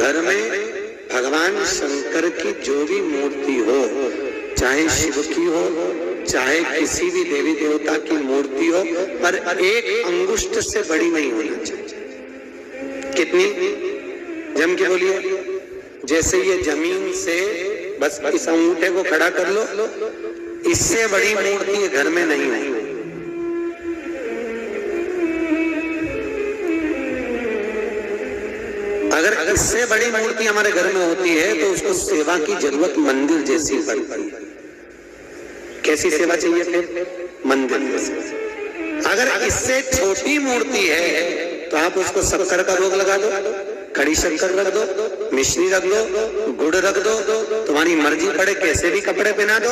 घर में भगवान शंकर की जो भी मूर्ति हो, चाहे शिव की हो, चाहे किसी भी देवी देवता की मूर्ति हो, पर एक अंगुष्ठ से बड़ी नहीं होनी चाहिए। कितनी? जम के बोलिए। जैसे ये जमीन से बस इस अंगूठे को खड़ा कर लो, इससे बड़ी मूर्ति घर में नहीं है। अगर इससे बड़ी मूर्ति हमारे घर में होती है तो उसको सेवा की जरूरत मंदिर जैसी पड़ती है। कैसी सेवा चाहिए फिर? मंदिर जैसी। अगर इससे छोटी मूर्ति है तो आप उसको शक्कर का भोग लगा दो, खड़ी शक्कर रख दो, मिश्री रख दो, गुड़ रख दो, तुम्हारी मर्जी पड़े कैसे भी कपड़े पहना दो।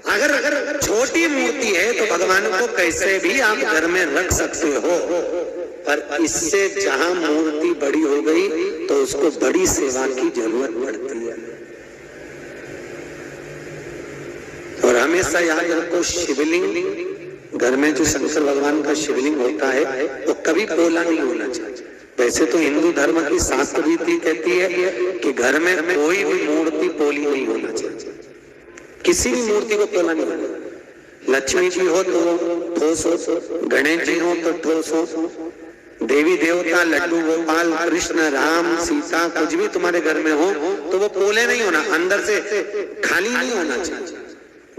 अगर छोटी मूर्ति है तो भगवान को कैसे भी आप घर में रख सकते हो, पर इससे जहां मूर्ति बड़ी हो गई तो उसको बड़ी सेवा की जरूरत पड़ती है। और हमेशा याद रखो, शिवलिंग घर में जो शंकर भगवान का शिवलिंग होता है वो कभी पोला नहीं होना चाहिए। वैसे तो हिंदू धर्म की शास्त्र रीति कहती है कि घर में कोई भी मूर्ति पोली नहीं होना चाहिए, किसी भी मूर्ति को पोला नहीं होना। लक्ष्मी जी हो तो ठोस हो, गणेश जी हो तो ठोस हो, देवी देवता लड्डू गोपाल कृष्ण राम सीता कुछ भी तुम्हारे घर में हो तो वो पोले नहीं होना, अंदर से खाली नहीं होना चाहिए।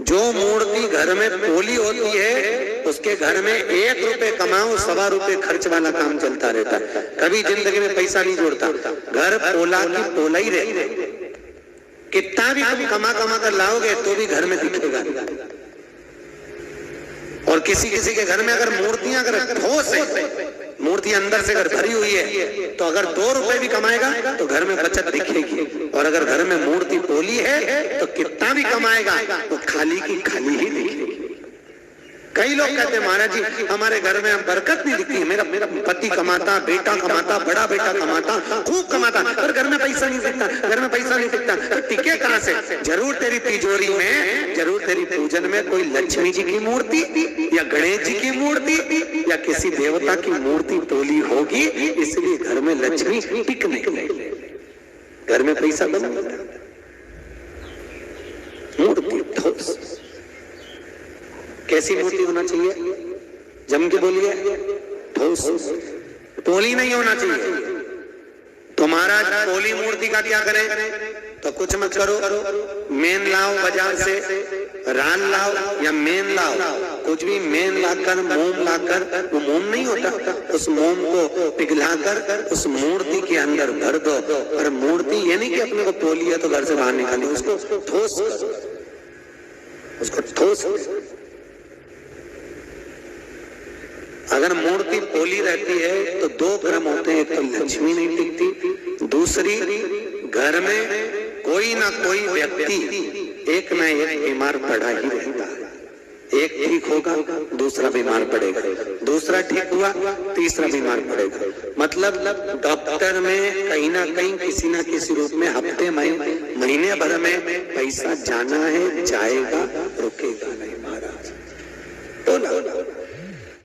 जो मूर्ति घर में पोली होती है उसके घर में 1 रुपए कमाओ 1.25 रुपए खर्च वाला काम चलता रहता है, कभी जिंदगी में पैसा नहीं जोड़ता। घर पोला की पोला ही रहे, कितना भी तुम कमा कर लाओगे तो भी घर में दिखेगा। और किसी किसी के घर में अगर मूर्तियां अगर ठोस है, मूर्ति अंदर से अगर भरी हुई है तो अगर 2 रुपए भी कमाएगा तो घर में बचत दिखेगी। और अगर घर में मूर्ति पोली है तो कितना भी कमाएगा तो खाली की खाली ही दिखेगी। कई लोग कहते हैं महाराज जी हमारे घर में बरकत नहीं दिखती है, मेरा पति कमाता, बेटा कमाता, बड़ा बेटा कमाता, खूब कमाता, पर घर में पैसा नहीं दिखता, घर में पैसा नहीं दिखता। तो टिके कहां से? जरूर तेरी तिजोरी में, जरूर तेरी पूजन में कोई लक्ष्मी जी की मूर्ति या गणेश जी की मूर्ति या किसी देवता की मूर्ति तोली होगी, इसलिए घर में लक्ष्मी टिक नहीं, घर में पैसा बन मूर्ति ठोस। कैसी मूर्ति होना चाहिए? जम के बोलिए। ठोस, पोली नहीं होना चाहिए। तो महाराज पोली मूर्ति का क्या करें? तो कुछ मत करो, मेन लाओ बाजार से, रान लाओ या मेन लाओ, कुछ भी मेन लाकर मोम लाकर, वो मोम नहीं होता, उस मोम को पिघलाकर उस मूर्ति के अंदर भर दो। पर मूर्ति ये नहीं कि अपने को पोली है तो घर से बाहर निकाली, उसको ठोस करो, उसको ठोस। अगर मूर्ति पोली रहती है तो 2 क्रम होते हैं, एक तो लक्ष्मी नहीं टिकती, दूसरी घर में कोई ना कोई व्यक्ति एक ना एक बीमार पड़ा ही रहता है। एक ठीक होगा दूसरा बीमार पड़ेगा, दूसरा ठीक हुआ तीसरा बीमार पड़ेगा। मतलब डॉक्टर में कहीं ना कहीं किसी ना किसी रूप में हफ्ते में महीने भर में पैसा जाना है, जाएगा